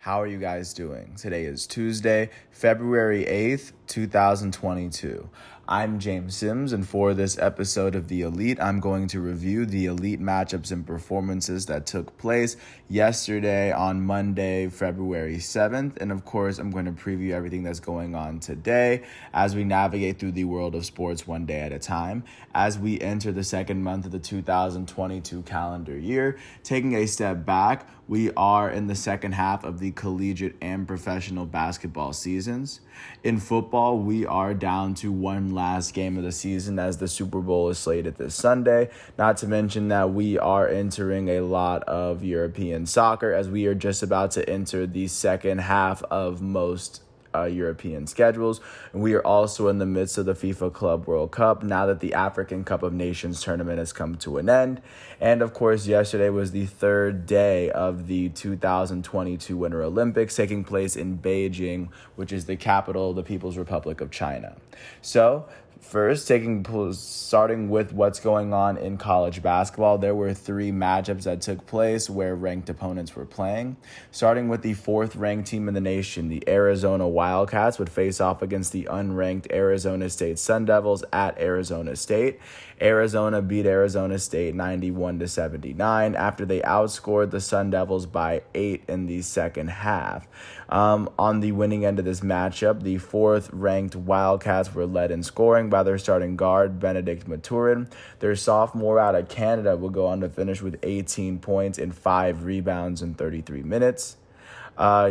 How are you guys doing? Today is Tuesday, February 8th, 2022. I'm James Sims, and for this episode of The Elite, I'm going to review the Elite matchups and performances that took place yesterday on Monday, February 7th. And of course, I'm going to preview everything that's going on today as we navigate through the world of sports one day at a time. As we enter the second month of the 2022 calendar year, taking a step back, we are in the second half of the collegiate and professional basketball seasons. In football, we are down to one last game of the season as the Super Bowl is slated this Sunday. Not to mention that we are entering a lot of European soccer as we are just about to enter the second half of most European schedules. And we are also in the midst of the FIFA Club World Cup now that the African Cup of Nations tournament has come to an end. And of course, yesterday was the third day of the 2022 Winter Olympics taking place in Beijing, which is the capital of the People's Republic of China. So, first, starting with what's going on in college basketball, there were three matchups that took place where ranked opponents were playing. Starting with the fourth-ranked team in the nation, the Arizona Wildcats would face off against the unranked Arizona State Sun Devils at Arizona State. Arizona beat Arizona State 91-79 after they outscored the Sun Devils by 8 in the second half. On the winning end of this matchup, the fourth-ranked Wildcats were led in scoring by their starting guard, Benedict Maturin. Their sophomore out of Canada will go on to finish with 18 points and 5 rebounds in 33 minutes.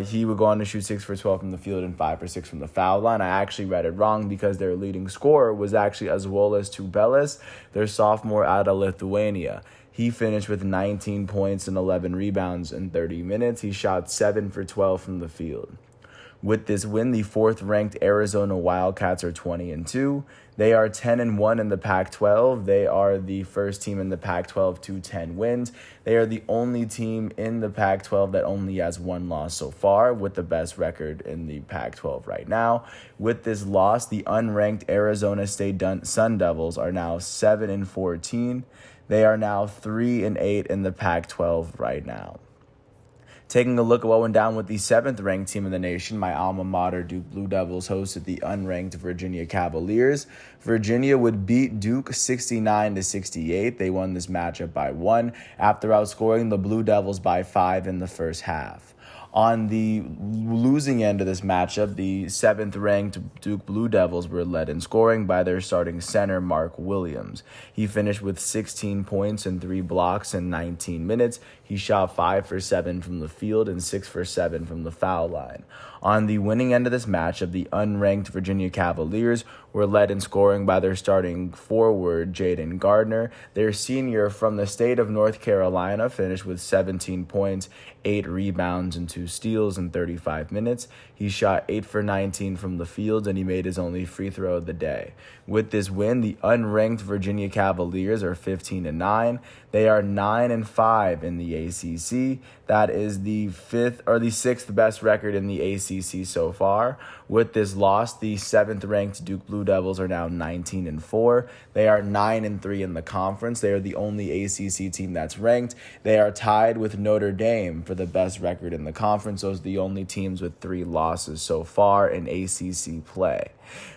He would go on to shoot 6 for 12 from the field and 5 for 6 from the foul line. I actually read it wrong because their leading scorer was actually Azuolas Tubelis, their sophomore out of Lithuania. He finished with 19 points and 11 rebounds in 30 minutes. He shot 7 for 12 from the field. With this win, the fourth-ranked Arizona Wildcats are 20-2. They are 10-1 in the Pac-12. They are the first team in the Pac-12 to 10 wins. They are the only team in the Pac-12 that only has one loss so far, with the best record in the Pac-12 right now. With this loss, the unranked Arizona State Sun Devils are now 7-14. They are now 3-8 in the Pac-12 right now. Taking a look at what went down with the seventh-ranked team in the nation, my alma mater, Duke Blue Devils, hosted the unranked Virginia Cavaliers. Virginia would beat Duke 69-68. They won this matchup by 1 after outscoring the Blue Devils by 5 in the first half. On the losing end of this matchup, the seventh-ranked Duke Blue Devils were led in scoring by their starting center, Mark Williams. He finished with 16 points and 3 blocks in 19 minutes. He shot 5 for 7 from the field and 6 for 7 from the foul line. On the winning end of this matchup, the unranked Virginia Cavaliers were led in scoring by their starting forward, Jaden Gardner. Their senior from the state of North Carolina finished with 17 points, 8 rebounds, and 2 steals in 35 minutes. He shot 8 for 19 from the field, and he made his only free throw of the day. With this win, the unranked Virginia Cavaliers are 15-9. They are 9-5 in the ACC. That is the sixth best record in the ACC so far. With this loss, the seventh-ranked Duke Blue Devils are now 19-4. They are 9-3 in the conference. They are the only ACC team that's ranked. They are tied with Notre Dame for the best record in the conference. Those are the only teams with 3 losses so far in ACC play.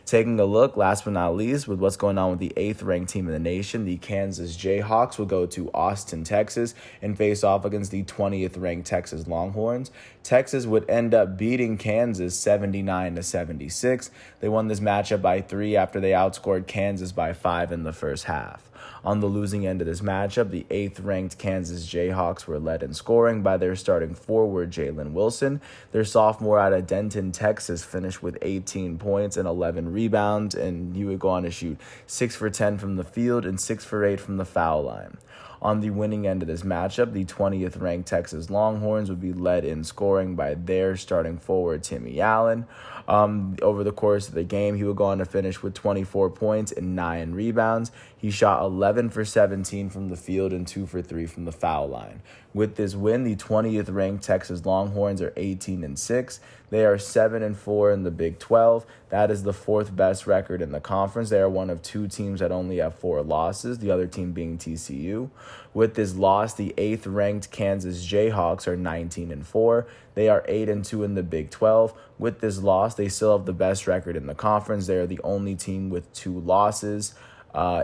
Taking a look, last but not least, with what's going on with the 8th-ranked team in the nation, the Kansas Jayhawks will go to Austin, Texas, and face off against the 20th-ranked Texas Longhorns. Texas would end up beating Kansas 79-76. They won this matchup by 3 after they outscored Kansas by 5 in the first half. On the losing end of this matchup, the 8th-ranked Kansas Jayhawks were led in scoring by their starting forward, Jalen Wilson. Their sophomore out of Denton, Texas, finished with 18 points and 11 rebounds, and he would go on to shoot 6 for 10 from the field and 6 for 8 from the foul line. On the winning end of this matchup, the 20th-ranked Texas Longhorns would be led in scoring by their starting forward, Timmy Allen. Over the course of the game, he would go on to finish with 24 points and 9 rebounds. He shot 11 for 17 from the field and 2 for 3 from the foul line. With this win, the 20th-ranked Texas Longhorns are 18-6. They are 7-4 in the Big 12. That is the 4th best record in the conference. They are one of 2 teams that only have 4 losses, the other team being TCU. With this loss, the 8th-ranked Kansas Jayhawks are 19-4. They are 8-2 in the Big 12. With this loss, they still have the best record in the conference. They are the only team with 2 losses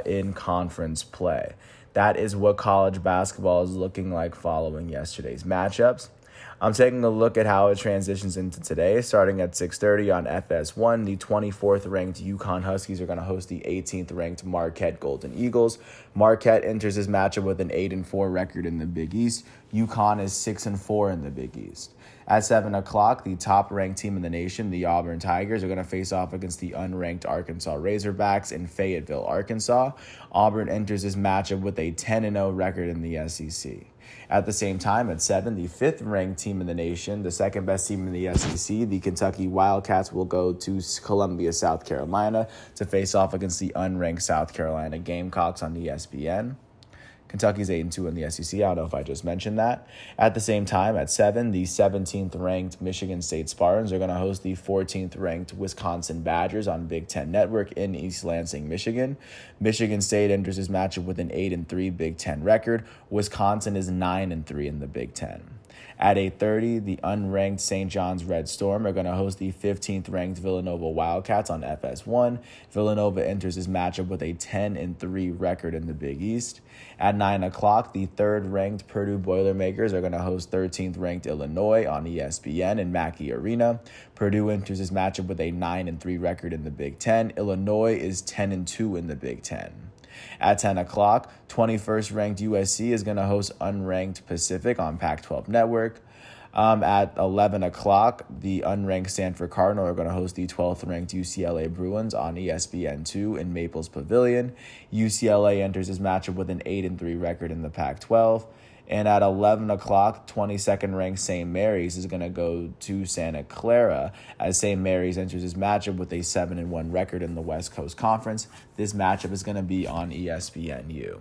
in conference play. That is what college basketball is looking like following yesterday's matchups. I'm taking a look at how it transitions into today. Starting at 6:30 on FS1, the 24th-ranked UConn Huskies are going to host the 18th-ranked Marquette Golden Eagles. Marquette enters this matchup with an 8-4 record in the Big East. UConn is 6-4 in the Big East. At 7 o'clock, the top-ranked team in the nation, the Auburn Tigers, are going to face off against the unranked Arkansas Razorbacks in Fayetteville, Arkansas. Auburn enters this matchup with a 10-0 record in the SEC. At the same time, at 7, the 5th-ranked team in the nation, the second-best team in the SEC, the Kentucky Wildcats, will go to Columbia, South Carolina, to face off against the unranked South Carolina Gamecocks on ESPN. Kentucky's 8-2 in the SEC. I don't know if I just mentioned that. At the same time, at 7, the 17th-ranked Michigan State Spartans are going to host the 14th-ranked Wisconsin Badgers on Big Ten Network in East Lansing, Michigan. Michigan State enters this matchup with an 8-3 Big Ten record. Wisconsin is 9-3 in the Big Ten. At 8:30, the unranked St. John's Red Storm are going to host the 15th-ranked Villanova Wildcats on FS1. Villanova enters this matchup with a 10-3 record in the Big East. At 9 o'clock, the 3rd-ranked Purdue Boilermakers are going to host 13th-ranked Illinois on ESPN in Mackey Arena. Purdue enters this matchup with a 9-3 record in the Big Ten. Illinois is 10-2 in the Big Ten. At 10 o'clock, 21st-ranked USC is going to host unranked Pacific on Pac-12 Network. At 11 o'clock, the unranked Stanford Cardinal are going to host the 12th-ranked UCLA Bruins on ESPN2 in Maples Pavilion. UCLA enters this matchup with an 8-3 record in the Pac-12. And at 11 o'clock, 22nd-ranked St. Mary's is going to go to Santa Clara as St. Mary's enters this matchup with a 7-1 record in the West Coast Conference. This matchup is going to be on ESPNU.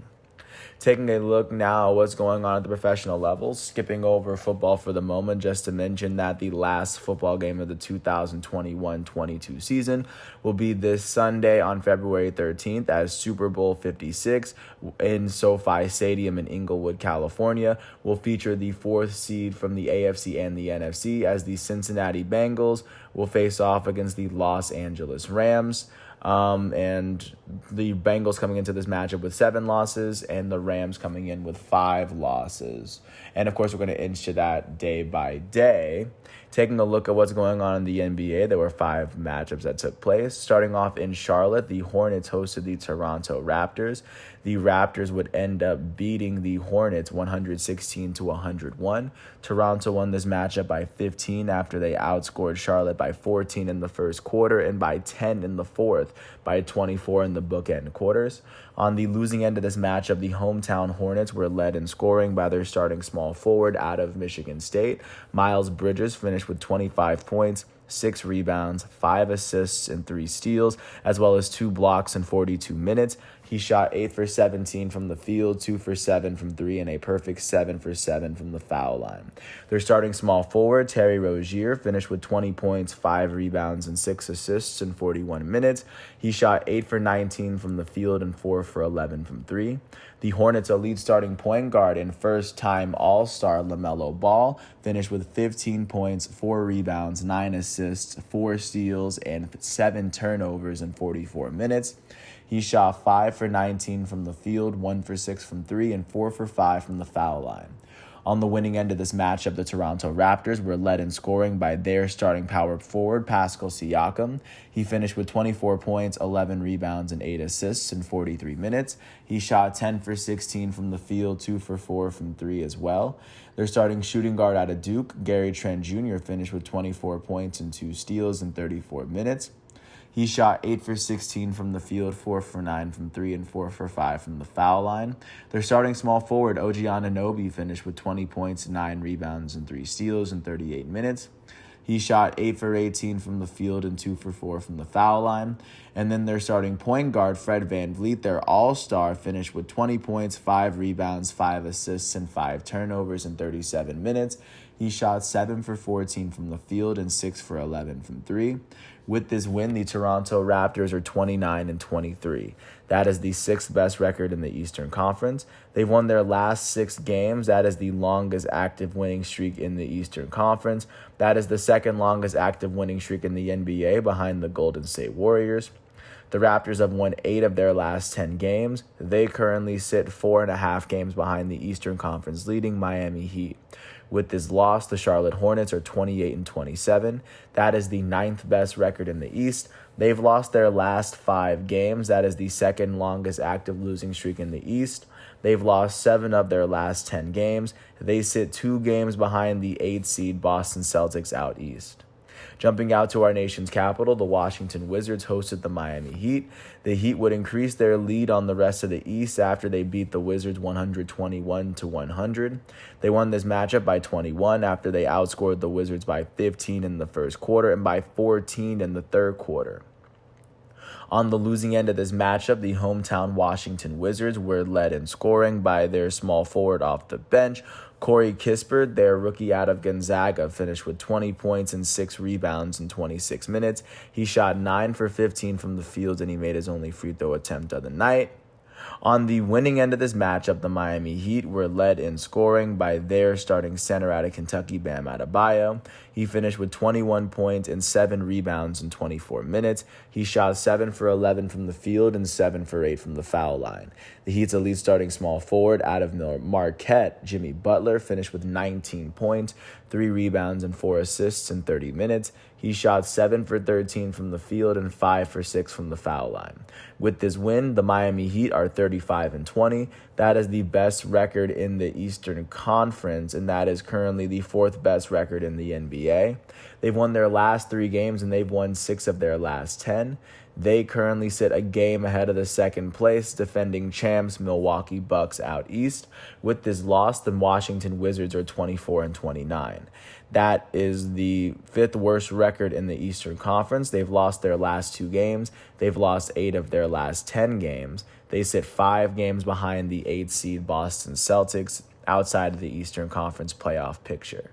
Taking a look now at what's going on at the professional level, skipping over football for the moment just to mention that the last football game of the 2021-22 season will be this Sunday on February 13th as Super Bowl 56 in SoFi Stadium in Inglewood, California will feature the 4th seed from the AFC and the NFC as the Cincinnati Bengals will face off against the Los Angeles Rams. And the Bengals coming into this matchup with 7 losses and the Rams coming in with 5 losses. And, of course, we're going to inch to that day by day. Taking a look at what's going on in the NBA, there were 5 matchups that took place. Starting off in Charlotte, the Hornets hosted the Toronto Raptors. The Raptors would end up beating the Hornets 116-101. Toronto won this matchup by 15 after they outscored Charlotte by 14 in the first quarter and by 10 in the fourth, by 24 in the bookend quarters. On the losing end of this matchup, the hometown Hornets were led in scoring by their starting small forward out of Michigan State. Miles Bridges finished with 25 points, 6 rebounds, 5 assists, and 3 steals, as well as 2 blocks in 42 minutes. He shot 8 for 17 from the field, 2 for 7 from 3, and a perfect 7 for 7 from the foul line. Their starting small forward, Terry Rozier, finished with 20 points, 5 rebounds, and 6 assists in 41 minutes. He shot 8 for 19 from the field and 4 for 11 from 3. The Hornets' elite starting point guard and first-time All-Star LaMelo Ball finished with 15 points, 4 rebounds, 9 assists, 4 steals, and 7 turnovers in 44 minutes. He shot 5 for 19 from the field, 1 for 6 from 3, and 4 for 5 from the foul line. On the winning end of this matchup, the Toronto Raptors were led in scoring by their starting power forward, Pascal Siakam. He finished with 24 points, 11 rebounds, and 8 assists in 43 minutes. He shot 10 for 16 from the field, 2 for 4 from 3 as well. Their starting shooting guard out of Duke, Gary Trent Jr., finished with 24 points and 2 steals in 34 minutes. He shot 8 for 16 from the field, 4 for 9 from 3, and 4 for 5 from the foul line. Their starting small forward, OG Anunoby, finished with 20 points, 9 rebounds, and 3 steals in 38 minutes. He shot 8 for 18 from the field and 2 for 4 from the foul line. And then their starting point guard, Fred VanVleet, their all-star, finished with 20 points, 5 rebounds, 5 assists, and 5 turnovers in 37 minutes. He shot 7 for 14 from the field and 6 for 11 from three. With this win, the Toronto Raptors are 29-23. That is the sixth best record in the Eastern Conference. They've won their last 6 games. That is the longest active winning streak in the Eastern Conference. That is the second longest active winning streak in the NBA behind the Golden State Warriors. The Raptors have won 8 of their last 10 games. They currently sit 4.5 games behind the Eastern Conference leading Miami Heat. With this loss, the Charlotte Hornets are 28-27. That is the 9th best record in the East. They've lost their last 5 games. That is the second longest active losing streak in the East. They've lost 7 of their last 10 games. They sit 2 games behind the 8th seed Boston Celtics out east. Jumping out to our nation's capital, the Washington Wizards hosted the Miami Heat. The Heat would increase their lead on the rest of the East after they beat the Wizards 121-100. They won this matchup by 21 after they outscored the Wizards by 15 in the first quarter and by 14 in the third quarter. On the losing end of this matchup, the hometown Washington Wizards were led in scoring by their small forward off the bench. Corey Kispert, their rookie out of Gonzaga, finished with 20 points and 6 rebounds in 26 minutes. He shot 9 for 15 from the field, and he made his only free throw attempt of the night. On the winning end of this matchup, the Miami Heat were led in scoring by their starting center out of Kentucky, Bam Adebayo. He finished with 21 points and 7 rebounds in 24 minutes. He shot 7 for 11 from the field and 7 for 8 from the foul line. The Heat's elite starting small forward out of Marquette, Jimmy Butler, finished with 19 points, 3 rebounds, and 4 assists in 30 minutes. He shot 7 for 13 from the field and 5 for 6 from the foul line. With this win, the Miami Heat are 35-20. That is the best record in the Eastern Conference, and that is currently the 4th best record in the NBA. They've won their last 3 games, and they've won 6 of their last 10. They currently sit a game ahead of the second place, defending champs Milwaukee Bucks out east. With this loss, the Washington Wizards are 24-29. That is the 5th worst record in the Eastern Conference. They've lost their last 2 games. They've lost 8 of their last 10 games. They sit 5 games behind the 8th seed Boston Celtics outside of the Eastern Conference playoff picture.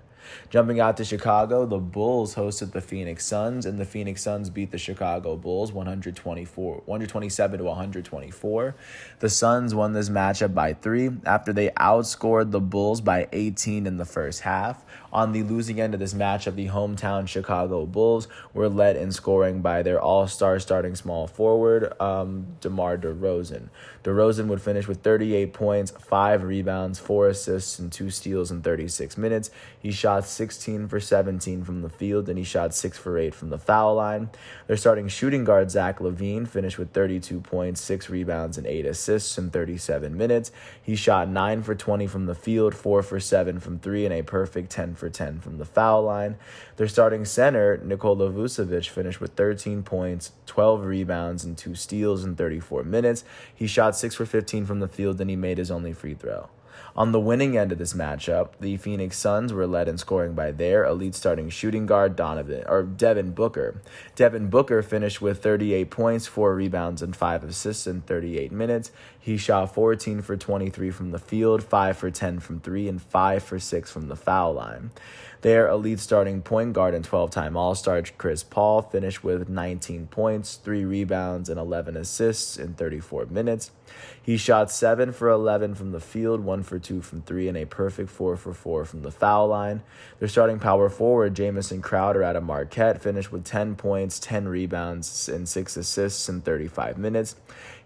Jumping out to Chicago, the Bulls hosted the Phoenix Suns, and the Phoenix Suns beat the Chicago Bulls 127-124. The Suns won this matchup by 3 after they outscored the Bulls by 18 in the first half. On the losing end of this matchup, the hometown Chicago Bulls were led in scoring by their all-star starting small forward, DeMar DeRozan. DeRozan would finish with 38 points, 5 rebounds, 4 assists, and 2 steals in 36 minutes. He shot 16 for 17 from the field, and he shot 6 for 8 from the foul line. Their starting shooting guard, Zach LaVine, finished with 32 points, 6 rebounds, and 8 assists in 37 minutes. He shot 9 for 20 from the field, 4 for 7 from 3, and a perfect 10 for 10 from the foul line. Their starting center, Nikola Vucevic, finished with 13 points, 12 rebounds, and 2 steals in 34 minutes. He shot 6 for 15 from the field, and he made his only free throw. On the winning end of this matchup, the Phoenix Suns were led in scoring by their elite starting shooting guard, Devin Booker. Devin Booker finished with 38 points, 4 rebounds, and 5 assists in 38 minutes. He shot 14 for 23 from the field, 5 for 10 from 3, and 5 for 6 from the foul line. Their elite starting point guard and 12-time All-Star Chris Paul finished with 19 points, 3 rebounds, and 11 assists in 34 minutes. He shot 7 for 11 from the field, 1 for 2 from 3, and a perfect 4 for 4 from the foul line. Their starting power forward, Jamison Crowder out of Marquette, finished with 10 points, 10 rebounds, and 6 assists in 35 minutes.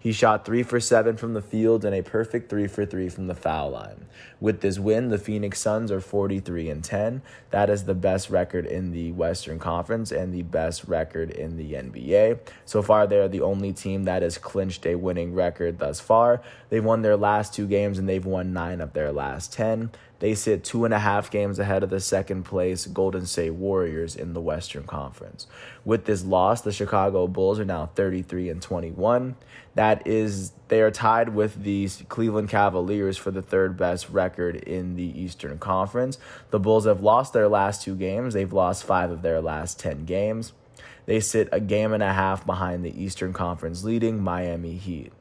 He shot 3 for 7 from the field and a perfect 3 for 3 from the foul line. With this win, the Phoenix Suns are 43-10. That is the best record in the Western Conference and the best record in the NBA. So far, they are the only team that has clinched a winning record thus far. They've won their last 2 games and they've won 9 of their last 10. They sit 2.5 games ahead of the second place Golden State Warriors in the Western Conference. With this loss, the Chicago Bulls are now 33-21. They are tied with the Cleveland Cavaliers for the 3rd best record in the Eastern Conference. The Bulls have lost their last 2 games. They've lost 5 of their last 10 games. They sit a game and a half behind the Eastern Conference leading Miami Heat.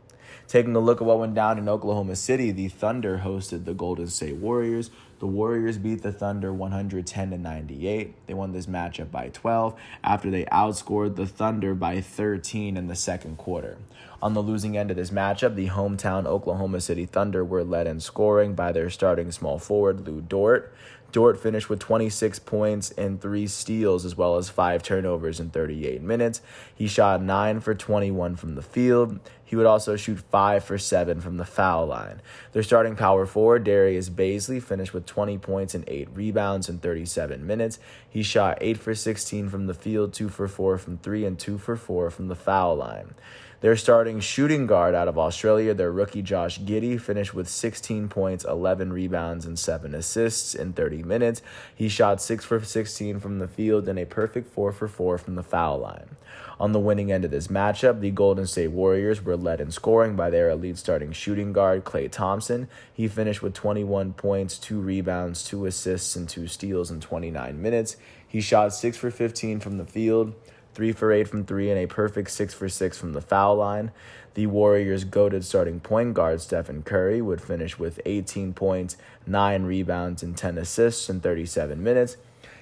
Taking a look at what went down in Oklahoma City, the Thunder hosted the Golden State Warriors. The Warriors beat the Thunder 110-98. They won this matchup by 12 after they outscored the Thunder by 13 in the second quarter. On the losing end of this matchup, the hometown Oklahoma City Thunder were led in scoring by their starting small forward, Lou Dort. Dort finished with 26 points and 3 steals, as well as 5 turnovers in 38 minutes. He shot 9 for 21 from the field. He would also shoot 5 for 7 from the foul line. Their starting power forward, Darius Bazley, finished with 20 points and 8 rebounds in 37 minutes. He shot 8 for 16 from the field, 2 for 4 from 3, and 2 for 4 from the foul line. Their starting shooting guard out of Australia, their rookie Josh Giddey, finished with 16 points, 11 rebounds, and 7 assists in 30 minutes. He shot 6 for 16 from the field and a perfect 4 for 4 from the foul line. On the winning end of this matchup, the Golden State Warriors were led in scoring by their elite starting shooting guard, Klay Thompson. He finished with 21 points, 2 rebounds, 2 assists, and 2 steals in 29 minutes. He shot 6 for 15 from the field, 3 for 8 from 3, and a perfect 6 for 6 from the foul line. The Warriors' goated starting point guard, Stephen Curry, would finish with 18 points, 9 rebounds, and 10 assists in 37 minutes.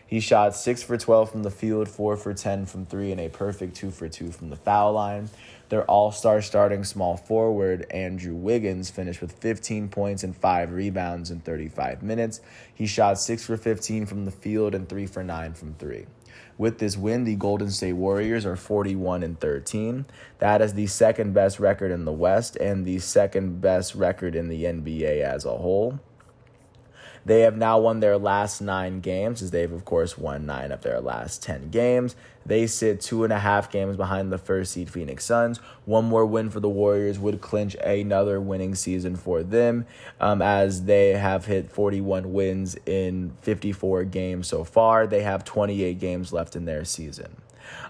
He shot 6 for 12 from the field, 4 for 10 from 3, and a perfect 2 for 2 from the foul line. Their all-star starting small forward, Andrew Wiggins, finished with 15 points and 5 rebounds in 35 minutes. He shot 6 for 15 from the field and 3 for 9 from 3. With this win, the Golden State Warriors are 41-13. That is the second best record in the West and the second best record in the NBA as a whole. They have now won their last 9 games, as they've, of course, won 9 of their last 10 games. They sit 2.5 games behind the first seed Phoenix Suns. One more win for the Warriors would clinch another winning season for them, as they have hit 41 wins in 54 games so far. They have 28 games left in their season.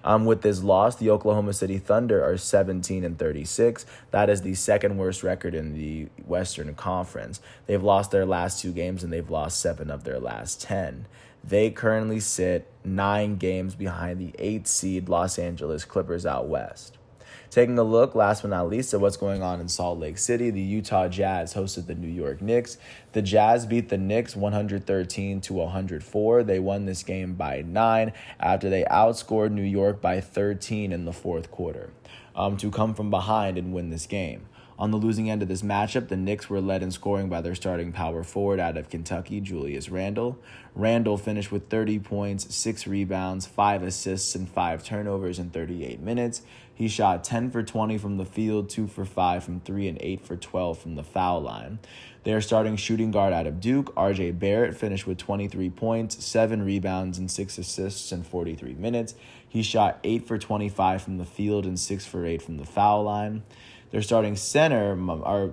With this loss, the Oklahoma City Thunder are 17-36. That is the second worst record in the Western Conference. They've lost their last 2 games, and they've lost 7 of their last 10. They currently sit 9 games behind the 8th seed Los Angeles Clippers out west. Taking a look, last but not least, at what's going on in Salt Lake City, the Utah Jazz hosted the New York Knicks. The Jazz beat the Knicks 113-104. They won this game by 9 after they outscored New York by 13 in the fourth quarter to come from behind and win this game. On the losing end of this matchup, the Knicks were led in scoring by their starting power forward out of Kentucky, Julius Randle. Randle finished with 30 points, 6 rebounds, 5 assists, and 5 turnovers in 38 minutes. He shot 10 for 20 from the field, 2 for 5 from 3, and 8 for 12 from the foul line. Their starting shooting guard out of Duke, R.J. Barrett, finished with 23 points, 7 rebounds, and 6 assists in 43 minutes. He shot 8 for 25 from the field and 6 for 8 from the foul line. Their starting center,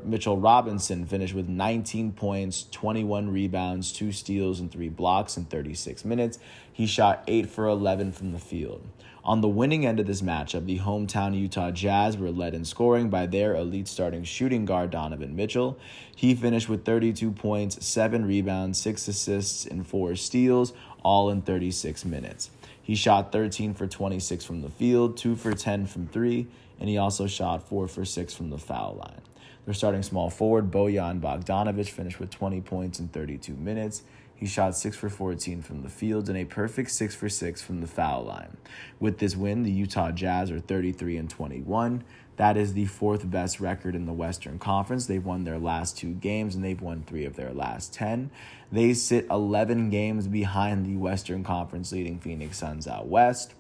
Mitchell Robinson, finished with 19 points, 21 rebounds, 2 steals, and 3 blocks in 36 minutes. He shot 8 for 11 from the field. On the winning end of this matchup, the hometown Utah Jazz were led in scoring by their elite starting shooting guard, Donovan Mitchell. He finished with 32 points, 7 rebounds, 6 assists, and 4 steals, all in 36 minutes. He shot 13 for 26 from the field, 2 for 10 from 3, and he also shot 4 for 6 from the foul line. Their starting small forward, Bojan Bogdanovic, finished with 20 points in 32 minutes. He shot 6 for 14 from the field and a perfect 6 for 6 from the foul line. With this win, the Utah Jazz are 33-21. That is the 4th best record in the Western Conference. They've won their last 2 games, and they've won 3 of their last 10. They sit 11 games behind the Western Conference leading Phoenix Suns out west.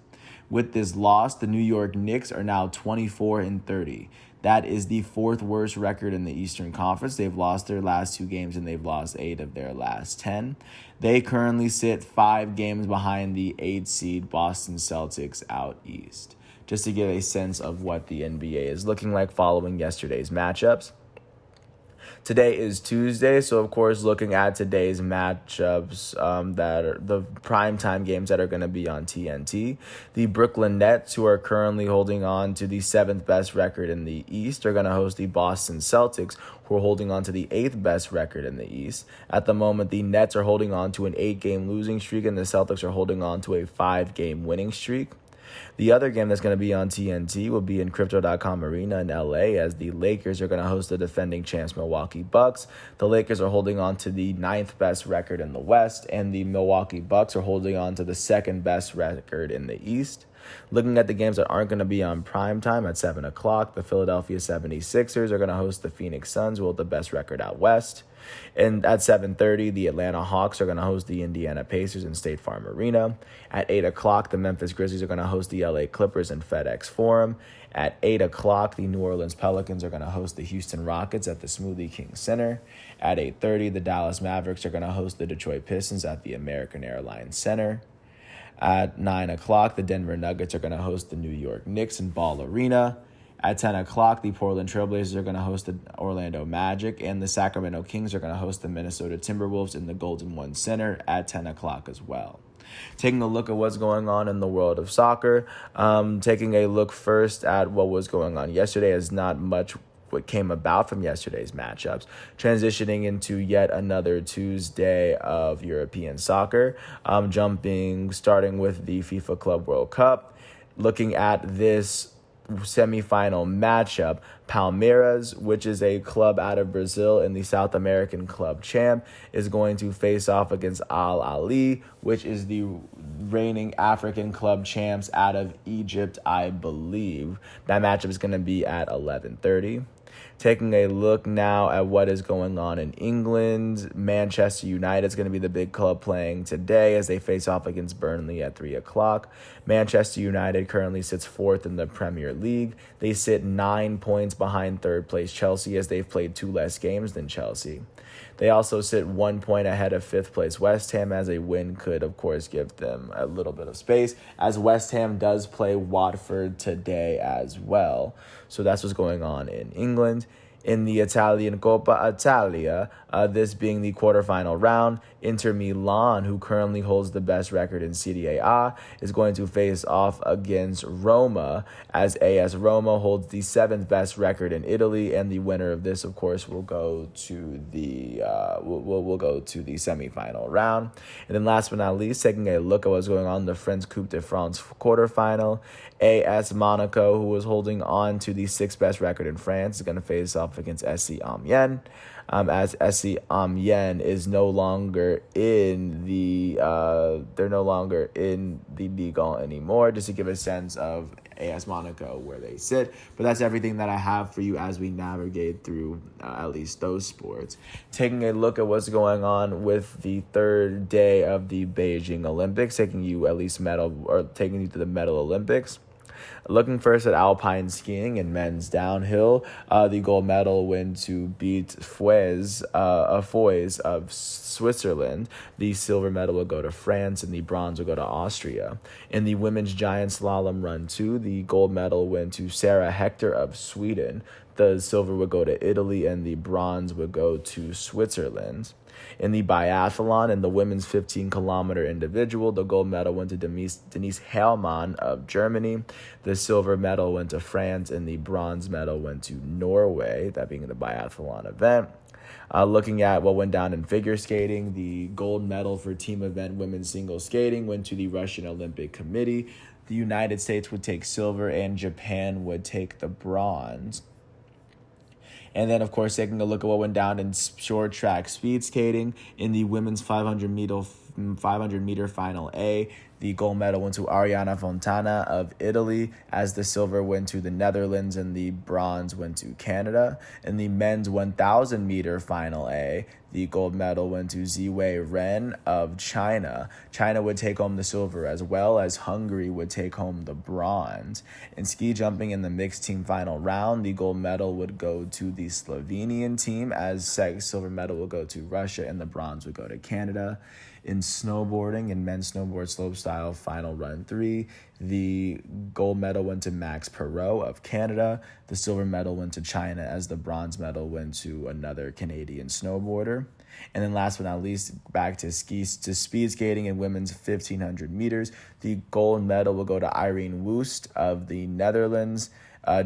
With this loss, the New York Knicks are now 24-30. That is the 4th worst record in the Eastern Conference. They've lost their last 2 games, and they've lost 8 of their last 10. They currently sit 5 games behind the 8th seed Boston Celtics out east. Just to give a sense of what the NBA is looking like following yesterday's matchups. Today is Tuesday, so of course looking at today's matchups that are the primetime games that are going to be on TNT. The Brooklyn Nets, who are currently holding on to the 7th best record in the East, are going to host the Boston Celtics, who are holding on to the 8th best record in the East. At the moment, the Nets are holding on to an 8-game losing streak, and the Celtics are holding on to a 5-game winning streak. The other game that's going to be on TNT will be in Crypto.com Arena in LA, as the Lakers are going to host the defending champs Milwaukee Bucks. The Lakers are holding on to the ninth best record in the West, and the Milwaukee Bucks are holding on to the second best record in the East. Looking at the games that aren't going to be on prime time at 7 o'clock, the Philadelphia 76ers are going to host the Phoenix Suns, who hold the best record out West. And at 7:30, the Atlanta Hawks are going to host the Indiana Pacers in State Farm Arena. At 8 o'clock, the Memphis Grizzlies are going to host the LA Clippers in FedEx Forum. At 8 o'clock, the New Orleans Pelicans are going to host the Houston Rockets at the Smoothie King Center. At 8:30, the Dallas Mavericks are going to host the Detroit Pistons at the American Airlines Center. At 9 o'clock, the Denver Nuggets are going to host the New York Knicks in Ball Arena. At 10 o'clock, the Portland Trailblazers are going to host the Orlando Magic, and the Sacramento Kings are going to host the Minnesota Timberwolves in the Golden One Center at 10 o'clock as well. Taking a look at what's going on in the world of soccer, taking a look first at what was going on yesterday, as not much what came about from yesterday's matchups, transitioning into yet another Tuesday of European soccer, starting with the FIFA Club World Cup, looking at this semifinal matchup. Palmeiras, which is a club out of Brazil and the South American club champ, is going to face off against Al Ahly, which is the reigning African club champs out of Egypt, I believe. That matchup is going to be at 11:30. Taking a look now at what is going on in England, Manchester United is going to be the big club playing today as they face off against Burnley at 3 o'clock. Manchester United currently sits fourth in the Premier League. They sit 9 points behind third place Chelsea, as they've played 2 less games than Chelsea. They also sit 1 point ahead of fifth place West Ham, as a win could, of course, give them a little bit of space, as West Ham does play Watford today as well. So that's what's going on in England. In the Italian Coppa Italia, this being the quarterfinal round, Inter Milan, who currently holds the best record in Serie A, is going to face off against Roma, as AS Roma holds the seventh best record in Italy, and the winner of this, of course, will go to the semifinal round. And then last but not least, taking a look at what's going on in the French Coupe de France quarterfinal, AS Monaco, who was holding on to the sixth best record in France, is going to face off against SC Amiens, as SC Amiens is no longer in the Ligue 1 anymore, just to give a sense of AS Monaco where they sit. But that's everything that I have for you as we navigate through at least those sports. Taking a look at what's going on with the third day of the Beijing Olympics, taking you to the Medal Olympics. Looking first at alpine skiing and men's downhill, the gold medal went to beat Foy's of Switzerland. The silver medal will go to France, and the bronze will go to Austria. In the women's giant slalom run 2, the gold medal went to Sarah Hector of Sweden. The silver would go to Italy, and the bronze would go to Switzerland. In the biathlon and the women's 15-kilometer individual, the gold medal went to Denise Hellmann of Germany. The silver medal went to France, and the bronze medal went to Norway, that being the biathlon event. Looking at what went down in figure skating, the gold medal for team event women's single skating went to the Russian Olympic Committee. The United States would take silver, and Japan would take the bronze. And then, of course, taking a look at what went down in short track speed skating in the women's 500 meter final A, the gold medal went to Ariana Fontana of Italy, as the silver went to the Netherlands and the bronze went to Canada. In the men's 1,000 meter final A, the gold medal went to Ziwei Ren of China. China would take home the silver, as well as Hungary would take home the bronze. In ski jumping in the mixed team final round, the gold medal would go to the Slovenian team, as silver medal would go to Russia and the bronze would go to Canada. In snowboarding and men's snowboard slopestyle final run 3, the gold medal went to Max Perot of Canada. The silver medal went to China, as the bronze medal went to another Canadian snowboarder. And then last but not least, back to speed skating in women's 1,500 meters. The gold medal will go to Irene Wust of the Netherlands.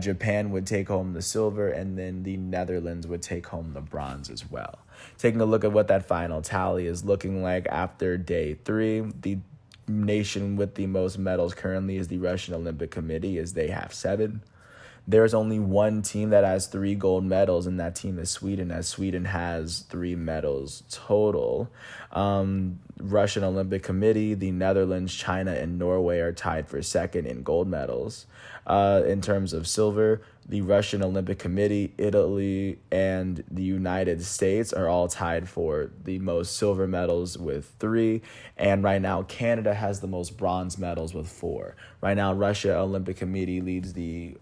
Japan would take home the silver, and then the Netherlands would take home the bronze as well. Taking a look at what that final tally is looking like after day 3, the nation with the most medals currently is the Russian Olympic Committee, as they have 7. There's only one team that has 3 gold medals, and that team is Sweden, as Sweden has 3 medals total. Russian Olympic Committee, the Netherlands, China, and Norway are tied for second in gold medals. In terms of silver, the Russian Olympic Committee, Italy, and the United States are all tied for the most silver medals with 3. And right now, Canada has the most bronze medals with 4. Right now, Russia Olympic Committee leads the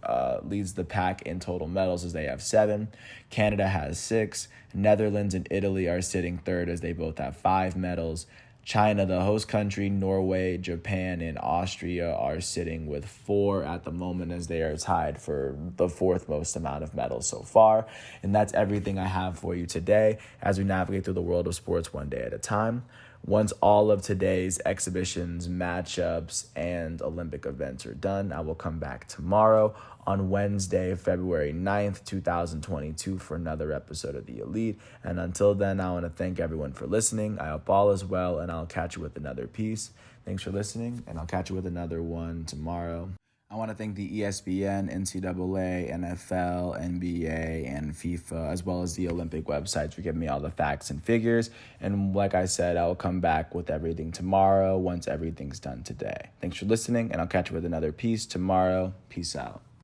pack in total medals, as they have 7. Canada has 6. Netherlands and Italy are sitting third, as they both have 5 medals. China, the host country, Norway, Japan, and Austria are sitting with 4 at the moment, as they are tied for the 4th most amount of medals so far. And that's everything I have for you today as we navigate through the world of sports one day at a time. Once all of today's exhibitions, matchups, and Olympic events are done, I will come back tomorrow on Wednesday, February 9th, 2022 for another episode of The Elite. And until then, I want to thank everyone for listening. I hope all is well, and I'll catch you with another piece. Thanks for listening, and I'll catch you with another one tomorrow. I want to thank the ESPN, NCAA, NFL, NBA, and FIFA, as well as the Olympic websites for giving me all the facts and figures. And like I said, I will come back with everything tomorrow once everything's done today. Thanks for listening, and I'll catch you with another piece tomorrow. Peace out.